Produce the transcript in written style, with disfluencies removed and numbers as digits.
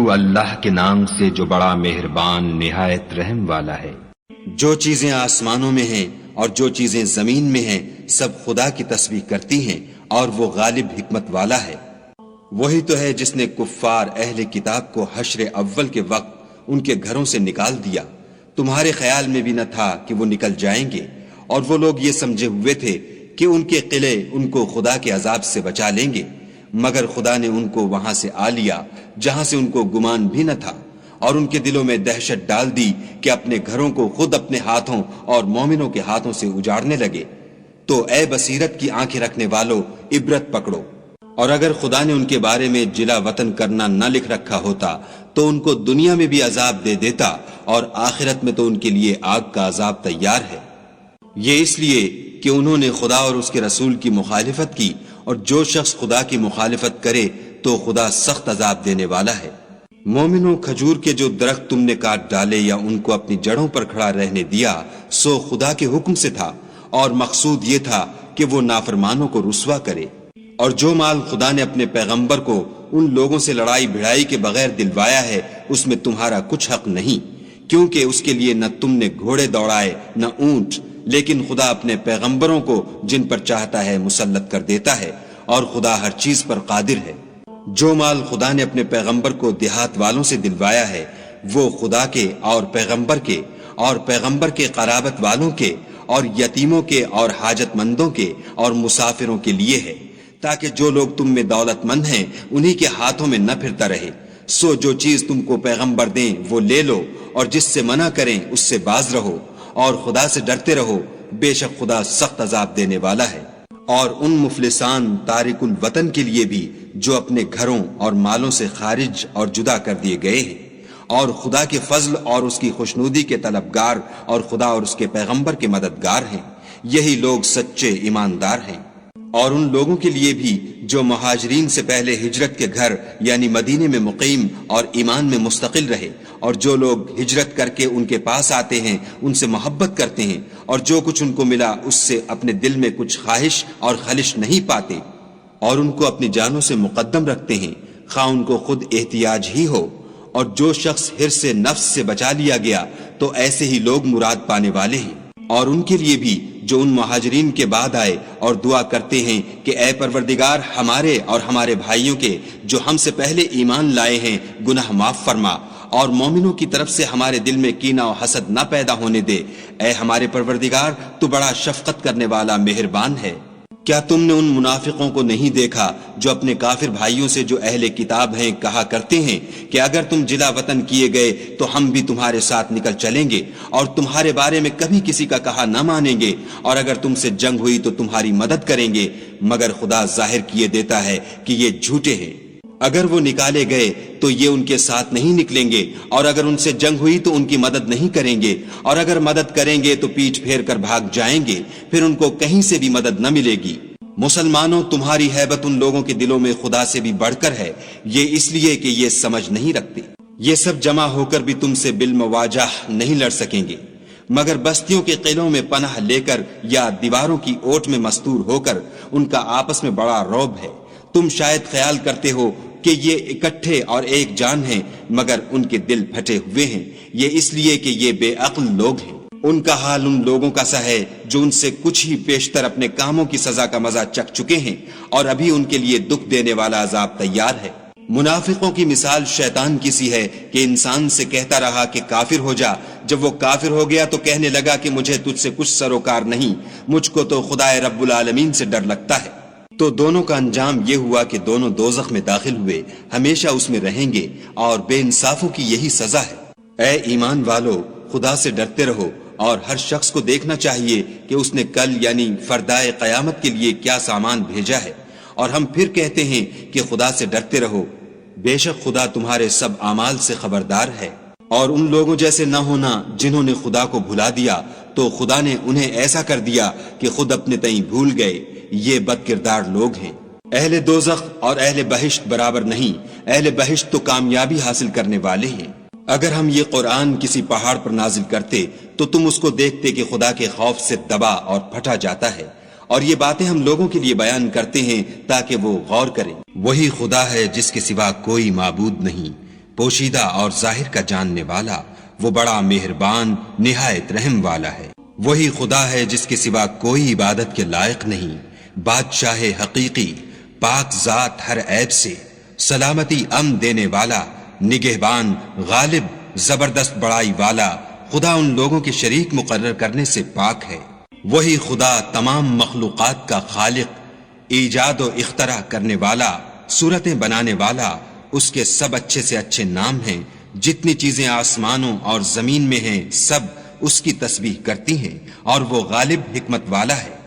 شروع اللہ کے نام سے جو بڑا مہربان نہایت رحم والا ہے۔ جو چیزیں آسمانوں میں ہیں اور جو چیزیں زمین میں ہیں سب خدا کی تسبیح کرتی ہیں اور وہ غالب حکمت والا ہے۔ وہی تو ہے جس نے کفار اہل کتاب کو حشر اول کے وقت ان کے گھروں سے نکال دیا، تمہارے خیال میں بھی نہ تھا کہ وہ نکل جائیں گے، اور وہ لوگ یہ سمجھے ہوئے تھے کہ ان کے قلعے ان کو خدا کے عذاب سے بچا لیں گے، مگر خدا نے ان کو وہاں سے آ لیا جہاں سے ان کو گمان بھی نہ تھا، اور ان کے دلوں میں دہشت ڈال دی کہ اپنے گھروں کو خود اپنے ہاتھوں اور مومنوں کے ہاتھوں سے اجاڑنے لگے۔ تو اے بصیرت کی آنکھیں رکھنے والو، عبرت پکڑو، اور اگر خدا نے ان کے بارے میں جلا وطن کرنا نہ لکھ رکھا ہوتا تو ان کو دنیا میں بھی عذاب دے دیتا، اور آخرت میں تو ان کے لیے آگ کا عذاب تیار ہے۔ یہ اس لیے کہ انہوں نے خدا اور اس کے رسول کی مخالفت کی، اور جو شخص خدا کی مخالفت کرے تو خدا سخت عذاب دینے والا ہے۔ مومنوں، کھجور کے جو درخت تم نے کاٹ ڈالے یا ان کو اپنی جڑوں پر کھڑا رہنے دیا سو خدا کے حکم سے تھا، اور مقصود یہ تھا کہ وہ نافرمانوں کو رسوا کرے۔ اور جو مال خدا نے اپنے پیغمبر کو ان لوگوں سے لڑائی بھڑائی کے بغیر دلوایا ہے اس میں تمہارا کچھ حق نہیں، کیونکہ اس کے لیے نہ تم نے گھوڑے دوڑائے نہ اونٹ، لیکن خدا اپنے پیغمبروں کو جن پر چاہتا ہے مسلط کر دیتا ہے، اور خدا ہر چیز پر قادر ہے۔ جو مال خدا نے اپنے پیغمبر کو دیہات والوں سے دلوایا ہے وہ خدا کے اور پیغمبر کے قرابت والوں کے اور یتیموں کے اور حاجت مندوں کے اور مسافروں کے لیے ہے، تاکہ جو لوگ تم میں دولت مند ہیں انہی کے ہاتھوں میں نہ پھرتا رہے۔ سو جو چیز تم کو پیغمبر دیں وہ لے لو، اور جس سے منع کریں اس سے باز رہو، اور خدا سے ڈرتے رہو، بے شک خدا سخت عذاب دینے والا ہے۔ اور ان مفلسان تارک الوطن کے لیے بھی جو اپنے گھروں اور مالوں سے خارج اور جدا کر دیے گئے ہیں، اور خدا کے فضل اور اس کی خوشنودی کے طلبگار اور خدا اور اس کے پیغمبر کے مددگار ہیں، یہی لوگ سچے ایماندار ہیں۔ اور ان لوگوں کے لیے بھی جو مہاجرین سے پہلے ہجرت کے گھر یعنی مدینے میں مقیم اور ایمان میں مستقل رہے، اور جو لوگ ہجرت کر کے ان کے پاس آتے ہیں ان سے محبت کرتے ہیں، اور جو کچھ ان کو ملا اس سے اپنے دل میں کچھ خواہش اور خلش نہیں پاتے، اور ان کو اپنی جانوں سے مقدم رکھتے ہیں، خواہ ان کو خود احتیاج ہی ہو۔ اور جو شخص حرص سے نفس سے بچا لیا گیا تو ایسے ہی لوگ مراد پانے والے ہیں۔ اور ان کے لیے بھی جو ان مہاجرین کے بعد آئے اور دعا کرتے ہیں کہ اے پروردگار ہمارے اور ہمارے بھائیوں کے جو ہم سے پہلے ایمان لائے ہیں گناہ معاف فرما، اور مومنوں کی طرف سے ہمارے دل میں کینہ و حسد نہ پیدا ہونے دے، اے ہمارے پروردگار تو بڑا شفقت کرنے والا مہربان ہے۔ کیا تم نے ان منافقوں کو نہیں دیکھا جو اپنے کافر بھائیوں سے جو اہل کتاب ہیں کہا کرتے ہیں کہ اگر تم جلا وطن کیے گئے تو ہم بھی تمہارے ساتھ نکل چلیں گے، اور تمہارے بارے میں کبھی کسی کا کہا نہ مانیں گے، اور اگر تم سے جنگ ہوئی تو تمہاری مدد کریں گے، مگر خدا ظاہر کیے دیتا ہے کہ یہ جھوٹے ہیں۔ اگر وہ نکالے گئے تو یہ ان کے ساتھ نہیں نکلیں گے، اور اگر ان سے جنگ ہوئی تو ان کی مدد نہیں کریں گے، اور اگر مدد کریں گے تو پیٹھ پھیر کر بھاگ جائیں گے، پھر ان کو کہیں سے بھی مدد نہ ملے گی۔ مسلمانوں، تمہاری ہیبت ان لوگوں کے دلوں میں خدا سے بھی بڑھ کر ہے، یہ اس لیے کہ یہ سمجھ نہیں رکھتے۔ یہ سب جمع ہو کر بھی تم سے بالمواجہ نہیں لڑ سکیں گے، مگر بستیوں کے قلعوں میں پناہ لے کر یا دیواروں کی اوٹ میں مستور ہو کر ان کا آپس میں بڑا رعب ہے۔ تم شاید خیال کرتے ہو کہ یہ اکٹھے اور ایک جان ہیں، مگر ان کے دل پھٹے ہوئے ہیں، یہ اس لیے کہ یہ بے عقل لوگ ہیں۔ ان کا حال ان لوگوں کا سا ہے جو ان سے کچھ ہی پیشتر اپنے کاموں کی سزا کا مزہ چکھ چکے ہیں، اور ابھی ان کے لیے دکھ دینے والا عذاب تیار ہے۔ منافقوں کی مثال شیطان کی سی ہے کہ انسان سے کہتا رہا کہ کافر ہو جا، جب وہ کافر ہو گیا تو کہنے لگا کہ مجھے تجھ سے کچھ سروکار نہیں، مجھ کو تو خدا رب العالمین سے ڈر لگتا ہے۔ تو دونوں کا انجام یہ ہوا کہ دونوں دوزخ میں داخل ہوئے، ہمیشہ اس میں رہیں گے، اور بے انصافوں کی یہی سزا ہے۔ اے ایمان والو، خدا سے ڈرتے رہو، اور ہر شخص کو دیکھنا چاہیے کہ اس نے کل یعنی فردائے قیامت کے لیے کیا سامان بھیجا ہے، اور ہم پھر کہتے ہیں کہ خدا سے ڈرتے رہو، بے شک خدا تمہارے سب اعمال سے خبردار ہے۔ اور ان لوگوں جیسے نہ ہونا جنہوں نے خدا کو بھلا دیا، تو خدا نے انہیں ایسا کر دیا کہ خود اپنے تئیں بھول گئے، یہ بد کردار لوگ ہیں۔ اہل دوزخ اور اہل بہشت برابر نہیں، اہل بہشت تو کامیابی حاصل کرنے والے ہیں۔ اگر ہم یہ قرآن کسی پہاڑ پر نازل کرتے تو تم اس کو دیکھتے کہ خدا کے خوف سے دبا اور پھٹا جاتا ہے، اور یہ باتیں ہم لوگوں کے لیے بیان کرتے ہیں تاکہ وہ غور کریں۔ وہی خدا ہے جس کے سوا کوئی معبود نہیں، پوشیدہ اور ظاہر کا جاننے والا، وہ بڑا مہربان نہایت رحم والا ہے۔ وہی خدا ہے جس کے سوا کوئی عبادت کے لائق نہیں، بادشاہ حقیقی، پاک ذات ہر عیب سے، سلامتی امن دینے والا، نگہبان، غالب، زبردست بڑائی والا۔ خدا ان لوگوں کے شریک مقرر کرنے سے پاک ہے۔ وہی خدا تمام مخلوقات کا خالق، ایجاد و اختراع کرنے والا، صورتیں بنانے والا۔ اس کے سب اچھے سے اچھے نام ہیں۔ جتنی چیزیں آسمانوں اور زمین میں ہیں سب اس کی تسبیح کرتی ہیں، اور وہ غالب حکمت والا ہے۔